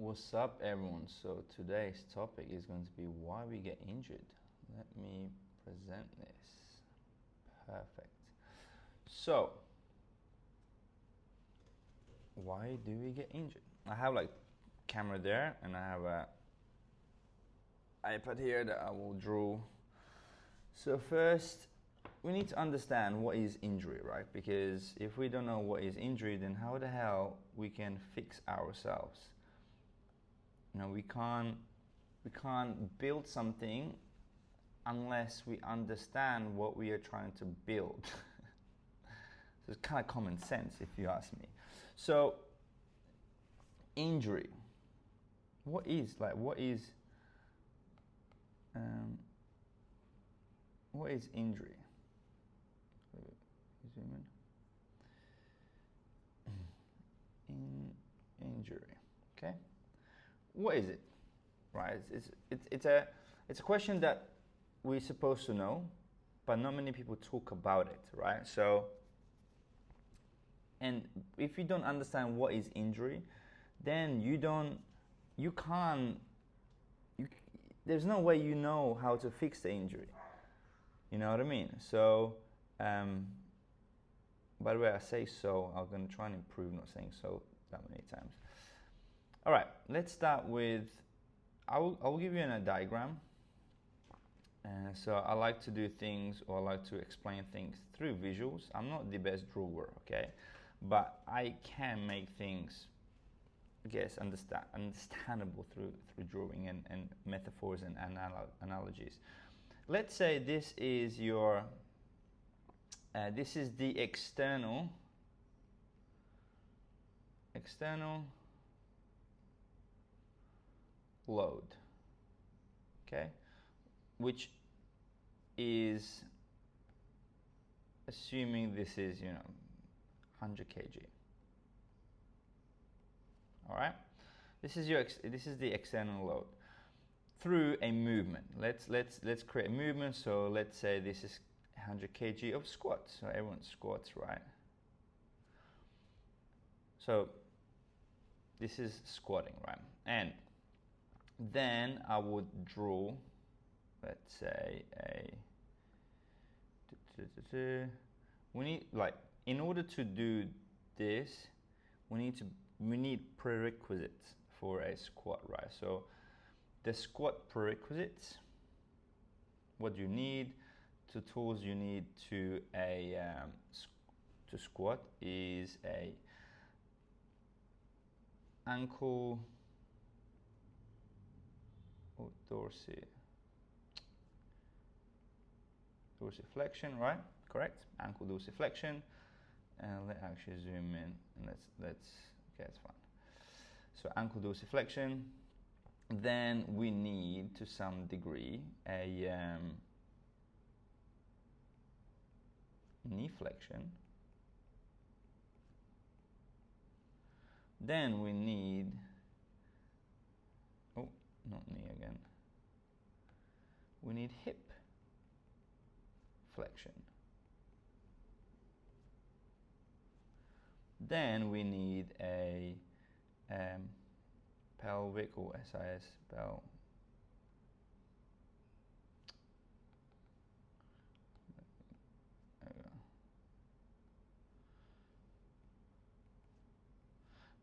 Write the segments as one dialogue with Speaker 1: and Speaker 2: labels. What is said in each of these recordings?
Speaker 1: What's up, everyone? So today's topic is going to be why we get injured. Let me present this. Perfect. So, why do we get injured? I have like camera there, and I have a iPad here that I will draw. So first, we need to understand what is injury, right? Because if we don't know what is injury, then how the hell we can fix ourselves? We can't build something unless we understand what we are trying to build. So it's kind of common sense if you ask me. So injury, um, what is injury? Zoom in. Injury, okay. What is it? Right? It's a question that we're supposed to know, but not many people talk about it, right? So, and if you don't understand what is injury, then you can't, you, there's no way you know how to fix the injury. You know what I mean? So, by the way, I say so, I'm going to try and improve not saying so that many times. All right, let's start with, I will give you a diagram. So I like to do things, or I like to explain things through visuals. I'm not the best drawer, okay? But I can make things, I guess, understandable through drawing and metaphors and analogies. Let's say this is your, this is the external load, okay? Which is assuming this is 100 kg. All right, this is the external load through a movement. Let's create a movement. So let's say this is 100 kg of squats. So everyone squats, right? So this is squatting, right? And then I would draw, let's say, we need, like, in order to do this, we need prerequisites for a squat, right? So the squat prerequisites, what you need, two tools you need to squat is a ankle dorsiflexion, right? Correct. Ankle dorsiflexion. And let's actually zoom in, and let's okay, it's fine. So ankle dorsiflexion. Then we need, to some degree, a knee flexion. Then we need, oh, not knee again. We need hip flexion. Then we need a pelvic, or SIS,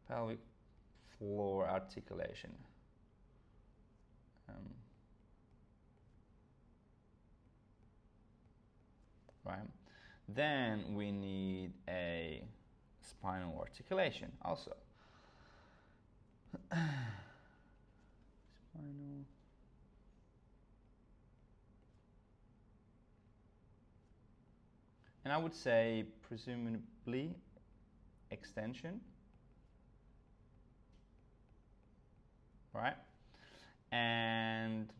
Speaker 1: pelvic floor articulation. Right? Then we need a spinal articulation also. Spinal. And I would say presumably extension, right? And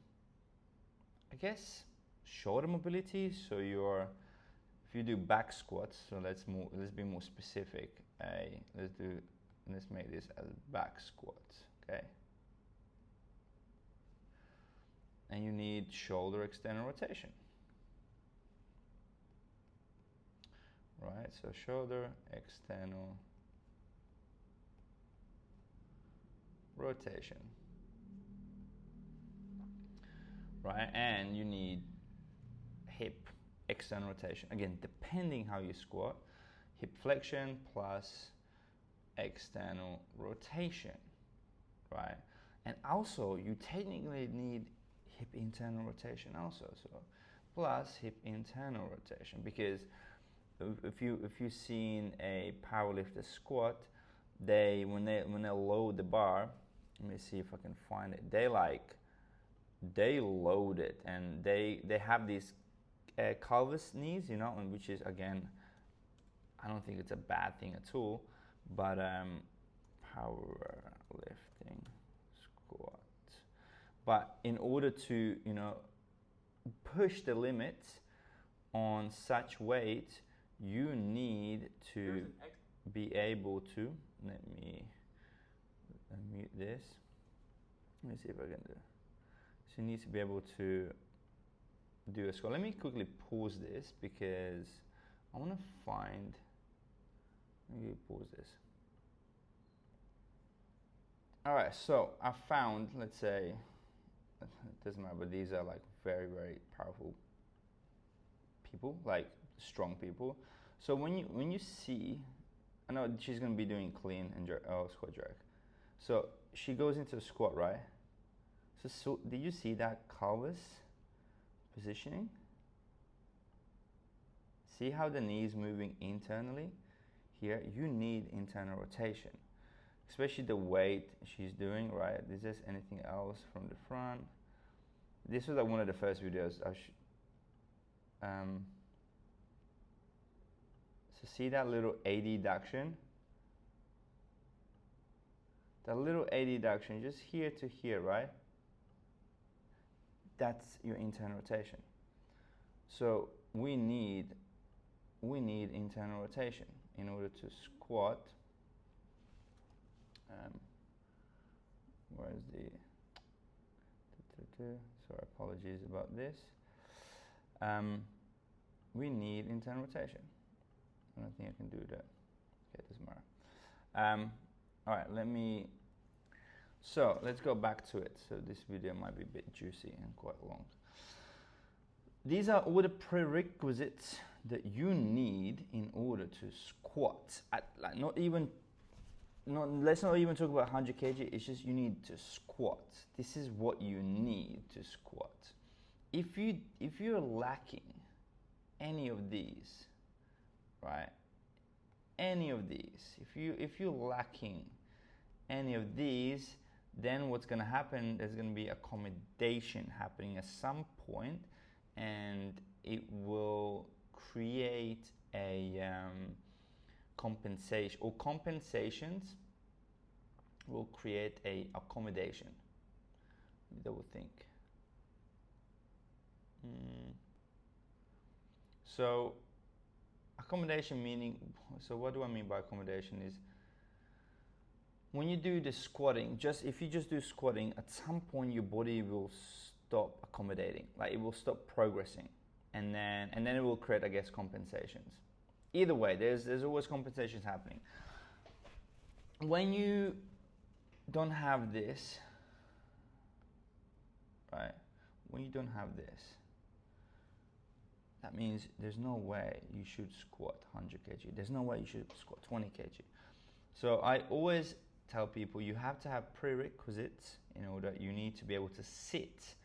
Speaker 1: I guess shoulder mobility. So if you do back squats, so let's be more specific. Let's make this as back squats, okay? And you need shoulder external rotation, right? So shoulder external rotation, right? And you need hip external rotation. Again, depending how you squat, hip flexion plus external rotation, right? And also, you technically need hip internal rotation also, so plus hip internal rotation, because if you've seen a powerlifter squat, when they load the bar, let me see if I can find it. They load it, and they have these Calvis knees, you know, and which is, again, I don't think it's a bad thing at all, but powerlifting squat. But in order to, you know, push the limits on such weight, you need to be able to, let me mute this. Let me see if I can do it. So you need to be able to do a squat. Let me quickly pause this because I want to find, let me pause this. All right, so I found, let's say, it doesn't matter, but these are like very, very powerful people, like strong people. So when you see, I know she's gonna be doing clean and squat drag. So she goes into a squat, right? So did you see that Calvis positioning? See how the knee is moving internally? Here, you need internal rotation, especially the weight she's doing, right? Is there anything else from the front? This was like one of the first videos. So see that little adduction? That little adduction, just here to here, right? That's your internal rotation. So we need internal rotation in order to squat. Where's the? Sorry, apologies about this. We need internal rotation. I don't think I can do that. Okay, it doesn't matter. All right, so let's go back to it. So this video might be a bit juicy and quite long. These are all the prerequisites that you need in order to squat. Let's not even talk about 100 kg. It's just you need to squat. This is what you need to squat. If you're lacking any of these, right? Any of these, if you're lacking any of these, then what's going to happen? There's going to be accommodation happening at some point, and it will create a compensation, or compensations will create a accommodation. Double think. So accommodation meaning, so what do I mean by accommodation is, when you do the squatting, if you just do squatting, at some point your body will stop accommodating, like it will stop progressing, and then it will create, I guess, compensations. Either way, there's always compensations happening. When you don't have this, right? When you don't have this, that means there's no way you should squat 100 kg. There's no way you should squat 20 kg. So I always tell people you have to have prerequisites in order. You need to be able to sit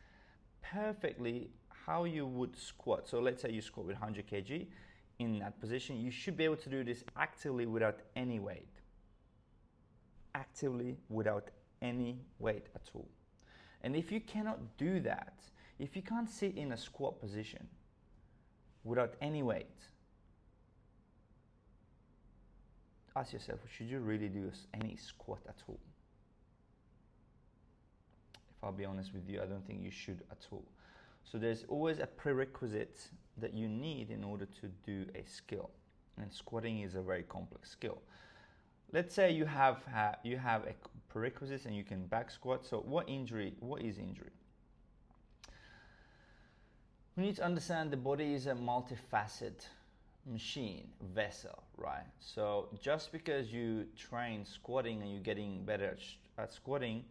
Speaker 1: perfectly how you would squat. So let's say you squat with 100 kg. In that position, you should be able to do this actively without any weight. Actively without any weight at all. And if you cannot do that, if you can't sit in a squat position without any weight, ask yourself, should you really do any squat at all? If I'll be honest with you, I don't think you should at all. So there's always a prerequisite that you need in order to do a skill. And squatting is a very complex skill. Let's say you have a prerequisite and you can back squat. So what is injury? We need to understand the body is a multifaceted machine, vessel, right? So just because you train squatting and you're getting better at squatting,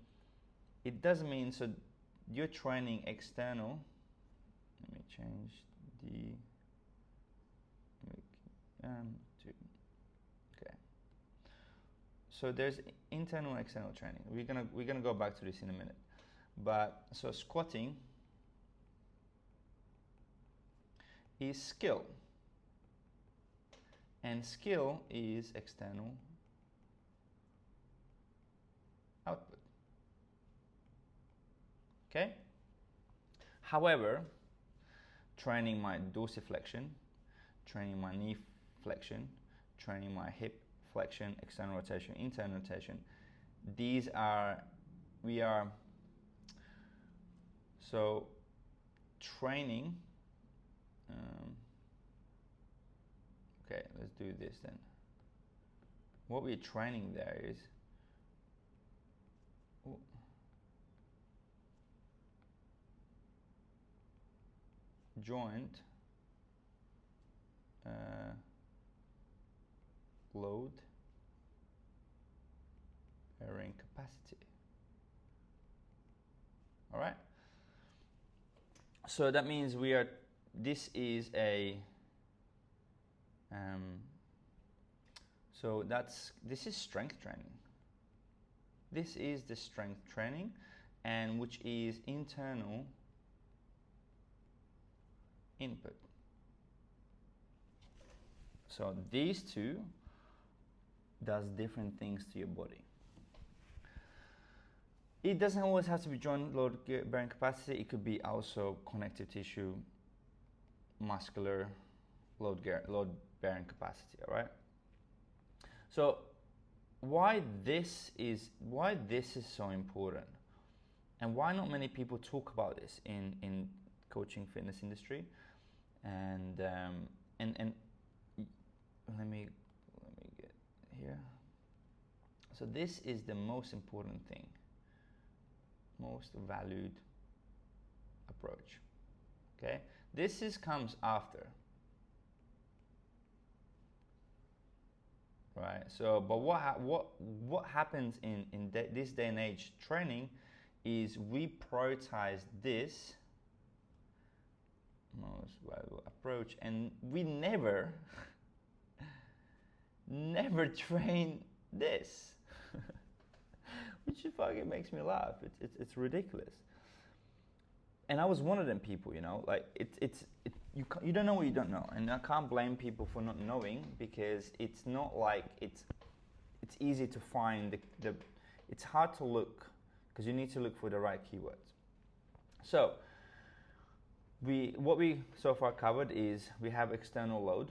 Speaker 1: it doesn't mean, so you're training external. Let me change the to, okay. So there's internal and external training. We're gonna go back to this in a minute. But so squatting is skill, and skill is external output. Okay? However, training my dorsiflexion, training my knee flexion, training my hip flexion, external rotation, internal rotation, these are, so training, okay, let's do this then. What we're training there is, joint load bearing capacity. All right. So that means this is a, this is strength training. This is the strength training, and which is internal input. So these two does different things to your body. It doesn't always have to be joint load bearing capacity. It could be also connective tissue, muscular load bearing capacity. All right. So why this is so important, and why not many people talk about this in coaching fitness industry, and let me get here. So this is the most important thing, most valued approach. Okay, this comes after, right? So, but what happens in this day and age training is we prioritize this most valuable approach, and we never train this, which fucking makes me laugh. It's ridiculous. And I was one of them people, you know, like you don't know what you don't know, and I can't blame people for not knowing, because it's not like it's easy to find it's hard to look, because you need to look for the right keywords. So what we so far covered is we have external load.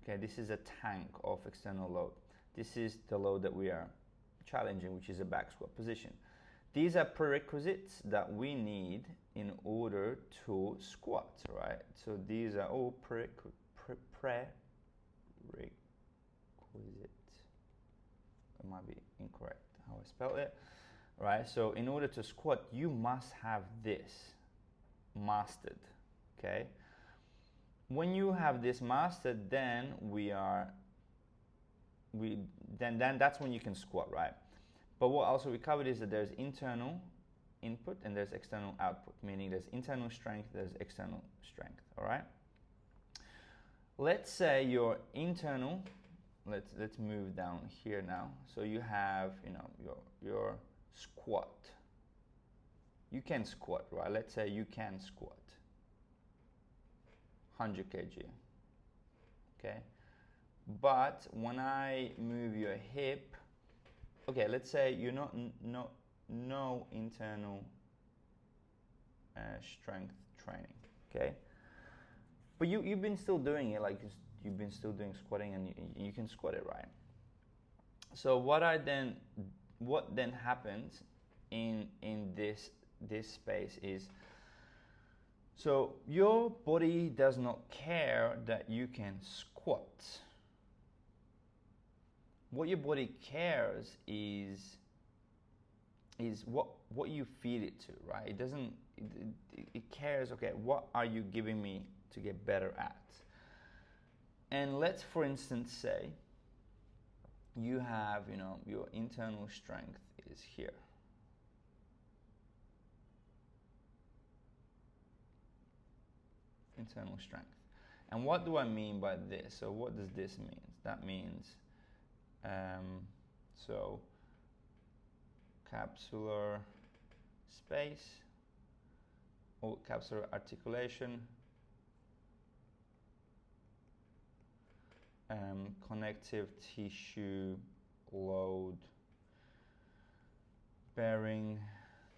Speaker 1: Okay, this is a tank of external load. This is the load that we are challenging, which is a back squat position. These are prerequisites that we need in order to squat, right? So these are all prerequisites. It might be incorrect how I spelled it, right? So in order to squat, you must have this mastered, okay? When you have this mastered, then then that's when you can squat, right? But what also we covered is that there's internal input and there's external output, meaning there's internal strength, there's external strength, all right? Let's say your internal, let's move down here now. So you have, you know, your squat. You can squat, right? Let's say you can squat 100 kg, okay? But when I move your hip, okay, let's say you're no internal strength training, okay? But you've been still doing it, like you've been still doing squatting, and you can squat it, right? So what then happens in this space is, so your body does not care that you can squat. What your body cares is what you feed it to, right? It doesn't. It cares. Okay, what are you giving me to get better at? And let's, for instance, say you have, you know, your internal strength is here. internal strength. And what do I mean by this? So what does this mean? That means, so capsular space or capsular articulation, connective tissue load bearing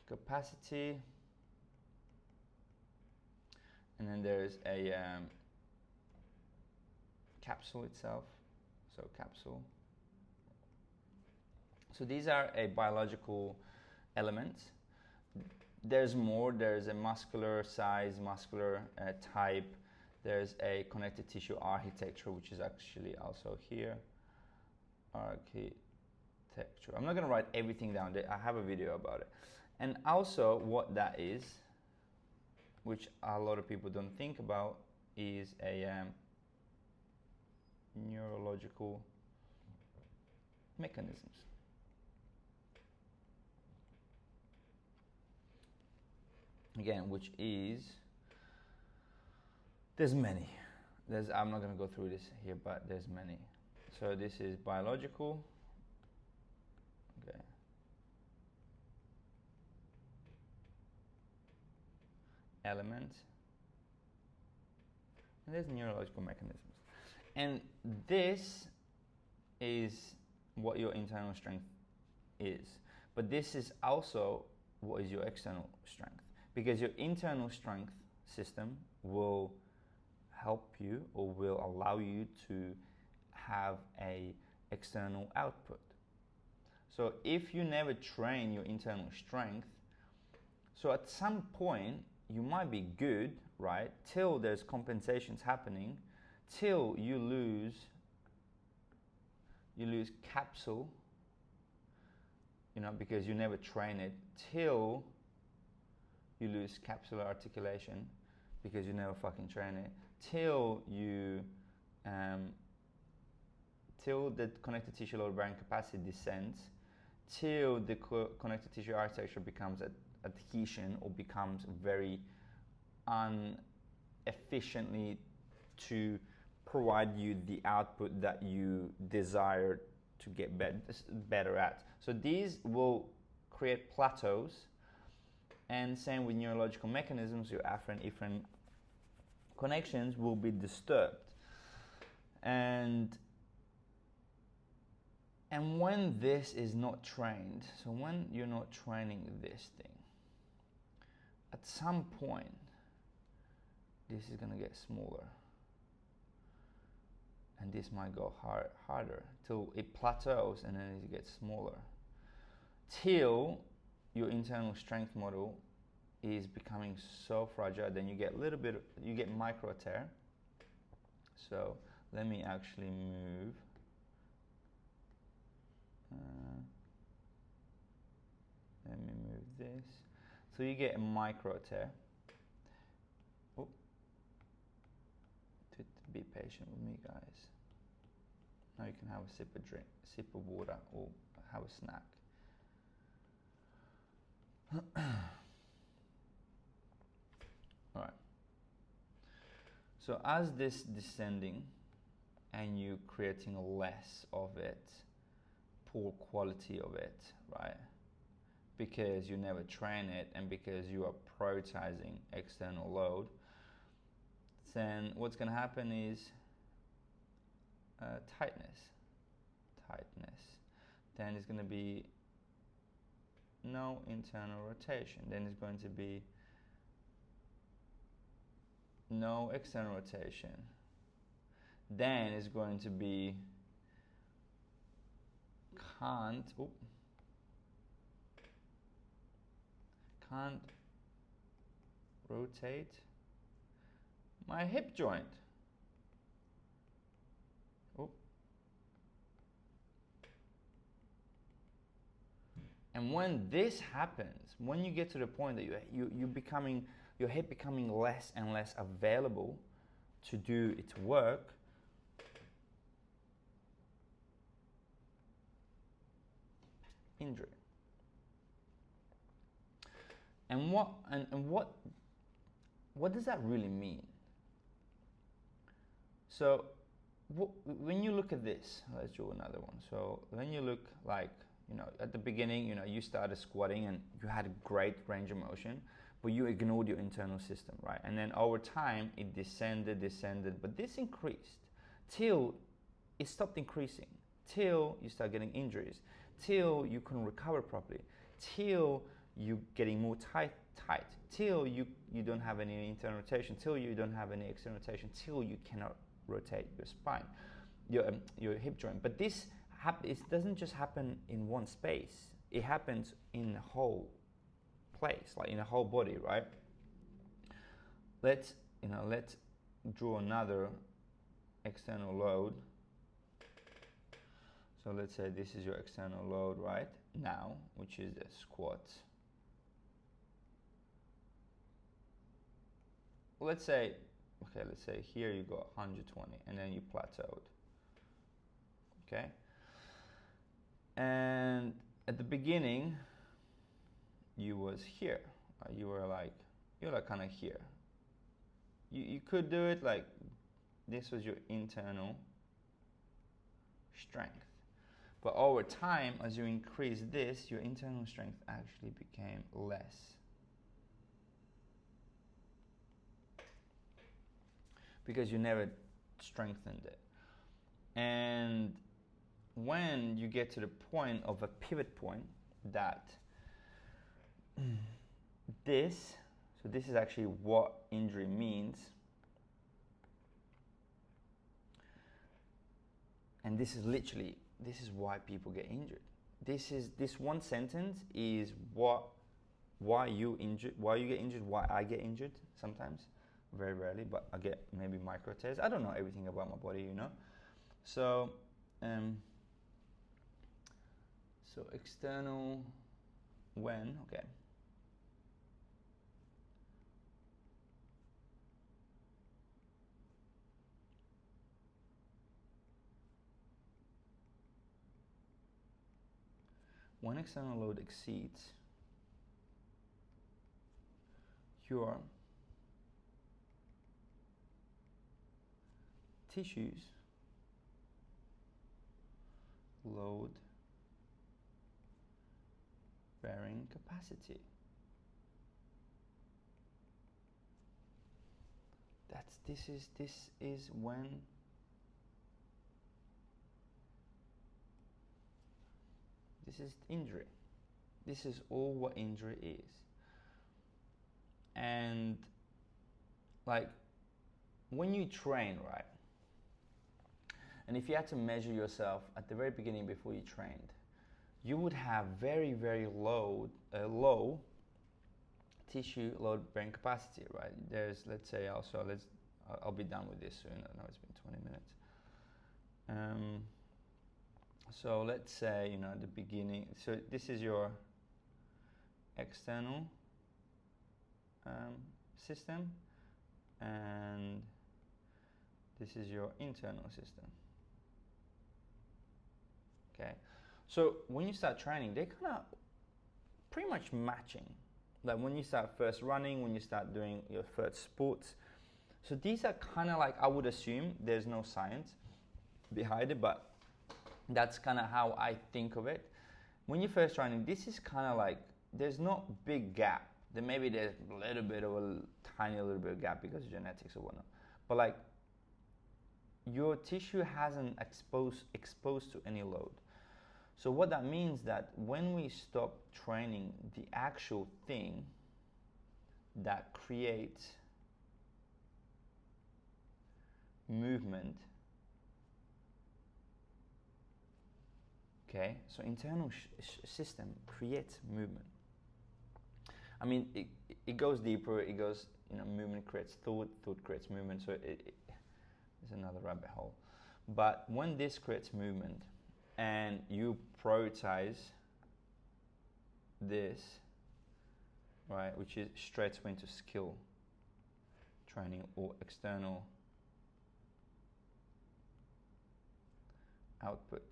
Speaker 1: capacity, and then there's a capsule itself, so capsule. So these are a biological elements. There's more, there's a muscular size, muscular type, there's a connective tissue architecture, which is actually also here, architecture. I'm not gonna write everything down, I have a video about it. And also what that is, which a lot of people don't think about, is a neurological mechanisms. Again, which is, there's many. I'm not going to go through this here, but there's many. So this is biological. Okay. Element. And there's neurological mechanisms. And this is what your internal strength is. But this is also what is your external strength. Because your internal strength system will help you or will allow you to have a external output. So if you never train your internal strength, so at some point you might be good, right, till there's compensations happening, till you lose capsule, you know, because you never train it, till you lose capsular articulation because you never fucking train it, till you till the connective tissue load bearing capacity descends, till the connective tissue architecture becomes adhesion or becomes very inefficiently to provide you the output that you desire to get better at. So these will create plateaus, and same with neurological mechanisms, your afferent efferent connections will be disturbed. And when this is not trained, so when you're not training this thing, at some point this is going to get smaller, and this might go harder till it plateaus, and then it gets smaller, till your internal strength model is becoming so fragile. Then you get you get micro tear. So let me actually move. Let me move this. So you get a micro tear. Oh, be patient with me, guys. Now you can have a sip of water, or have a snack. All right. So as this descending, and you creating less of it, poor quality of it, right? Because you never train it, and because you are prioritizing external load, then what's going to happen is tightness. Then it's going to be no internal rotation. Then it's going to be no external rotation. Then it's going to be can't rotate my hip joint. And when this happens, when you get to the point that your hip becoming less and less available to do its work, injury. And what does that really mean? So when you look at this, let's do another one. So when you look like, you know, at the beginning, you know, you started squatting and you had a great range of motion, but you ignored your internal system, right? And then over time, it descended, but this increased till it stopped increasing, till you start getting injuries, till you couldn't recover properly, till you getting more tight, till you don't have any internal rotation, till you don't have any external rotation, till you cannot rotate your spine, your hip joint. But this it doesn't just happen in one space. It happens in the whole place, like in the whole body, right? Let's draw another external load. So let's say this is your external load right now, which is the squat. Let's say here you got 120 and then you plateaued. Okay? And at the beginning, you was here. You were like kind of here. You could do it like this was your internal strength. But over time, as you increase this, your internal strength actually became less. Because you never strengthened it. And when you get to the point of a pivot point that this is actually what injury means. And this is why people get injured. This one sentence is why you get injured, why I get injured sometimes, very rarely, but I get maybe micro tears. I don't know everything about my body, you know. So external when, okay. When external load exceeds your tissues load bearing capacity. This is when this is injury. This is all what injury is. And like when you train, right? And if you had to measure yourself at the very beginning before you trained, you would have very, very low tissue load bearing capacity, right? There's, let's say also, I'll be done with this soon. I know it's been 20 minutes. So let's say, you know, at the beginning, so this is your external system, and this is your internal system. Okay, so when you start training, they're kind of pretty much matching. Like when you start first running, when you start doing your first sports. So these are kind of like, I would assume there's no science behind it, but that's kind of how I think of it. When you're first running, this is kind of like, there's not big gap. Then maybe there's a little bit of a tiny little bit of gap because of genetics or whatnot. But like, your tissue hasn't exposed to any load. So what that means that when we stop training, the actual thing that creates movement, okay, so internal system creates movement. I mean, it goes deeper, it goes, you know, movement creates thought, thought creates movement, so it's another rabbit hole. But when this creates movement, and you prioritize this, right, which is straight into skill training or external output,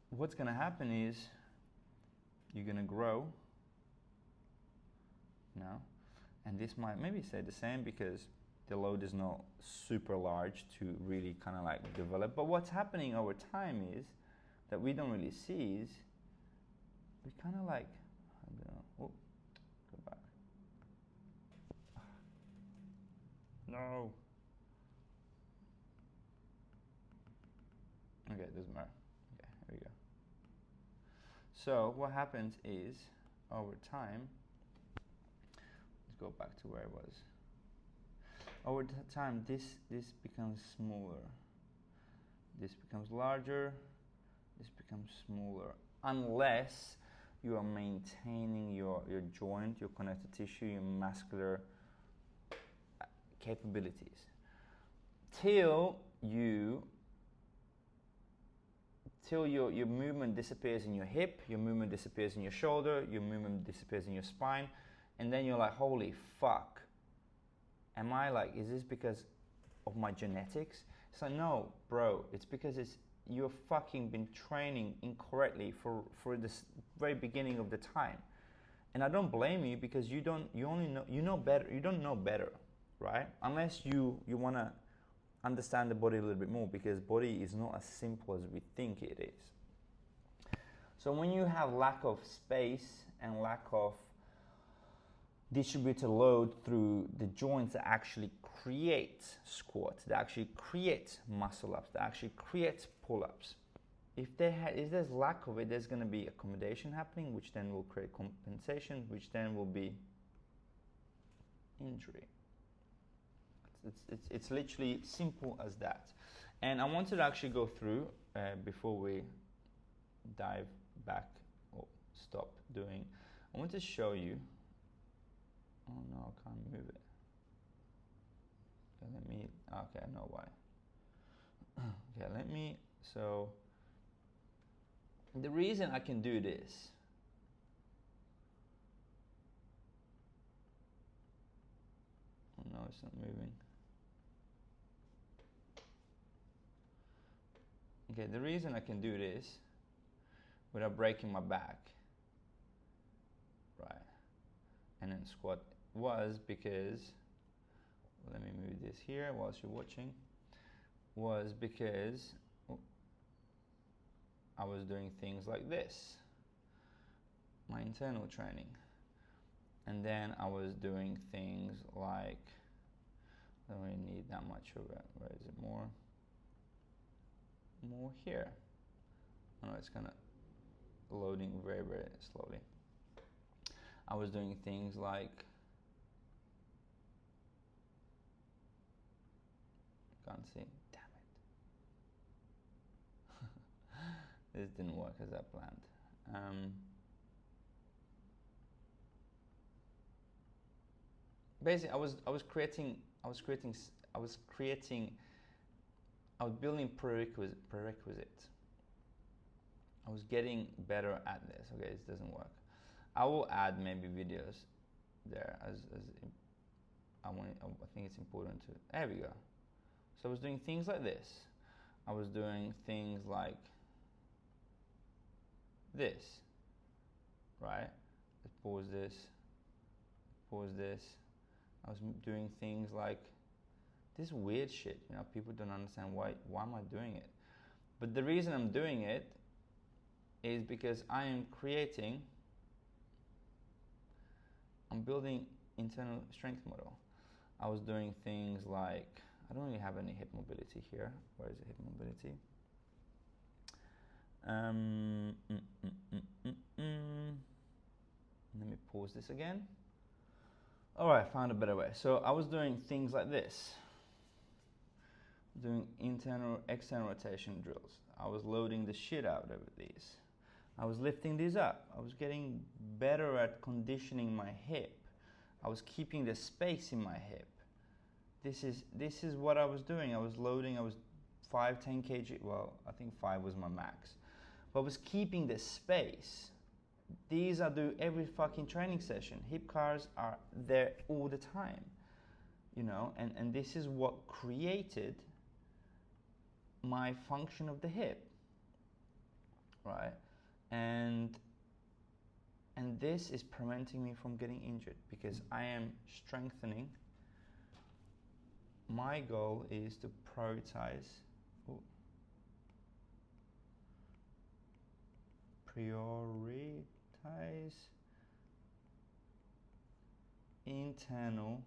Speaker 1: what's going to happen is you're going to grow now, and this might maybe stay the same because the load is not super large to really kind of like develop. But what's happening over time is that we don't really see is we kind of like, I don't know, oh, go back. No. Okay, it doesn't matter. Okay, here we go. So what happens is, over time, let's go back to where it was. Over time, this becomes smaller. This becomes larger. This becomes smaller. Unless you are maintaining your joint, your connective tissue, your muscular capabilities. Till your movement disappears in your hip, your movement disappears in your shoulder, your movement disappears in your spine, and then you're like, holy fuck. Am I like, is this because of my genetics? It's like, no, bro, it's because you've fucking been training incorrectly for this very beginning of the time. And I don't blame you, because you don't know better, right? Unless you want to understand the body a little bit more, because body is not as simple as we think it is. So when you have lack of space and lack of distributed load through the joints that actually create squats, that actually create muscle ups, that actually create pull-ups, if there's lack of it, there's going to be accommodation happening, which then will create compensation, which then will be injury. It's literally simple as that. And I wanted to actually go through, before we dive back or stop doing, I want to show you. Oh no, I can't move it. Okay, okay, I know why. Okay, so the reason I can do this, oh no, it's not moving. Okay, the reason I can do this without breaking my back, right, and then squat, was because, let me move this here whilst you're watching, was because I was doing things like this, my internal training, and then I was doing things like, I don't really need that much of it, where is it, more here. Oh, it's kind of loading very, very slowly. I was doing things like, can't see, damn it. This didn't work as I planned. Basically, I was building prerequisites. I was getting better at this. Okay, this doesn't work. I will add maybe videos there as I think it's important to. There we go. So I was doing things like this. I was doing things like this. Right? Let's pause this. Pause this. I was doing things like this weird shit. You know, people don't understand why am I doing it. But the reason I'm doing it is because I'm building internal strength model. I was doing things like, I don't really have any hip mobility here. Where is the hip mobility? Let me pause this again. All right, found a better way. So I was doing things like this, doing internal, external rotation drills. I was loading the shit out of these. I was lifting these up. I was getting better at conditioning my hip. I was keeping the space in my hip. This is what I was doing. I was loading. I was 5, 10 kg. Well, I think 5 was my max. But I was keeping the space. These I do every fucking training session. Hip cars are there all the time, you know, and this is what created my function of the hip, right? And this is preventing me from getting injured, because I am strengthening my goal is to prioritize internal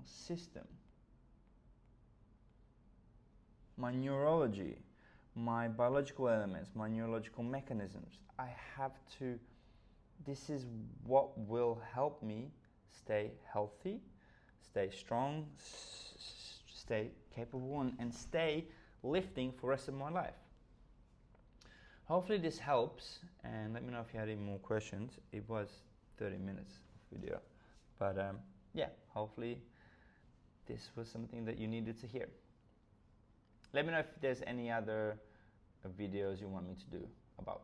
Speaker 1: system, my neurology, my biological elements, my neurological mechanisms. I have to, this is what will help me stay healthy, stay strong, stay capable, and stay lifting for the rest of my life. Hopefully this helps, and let me know if you had any more questions. It was 30 minutes of video, but yeah, hopefully this was something that you needed to hear. Let me know if there's any other videos you want me to do about.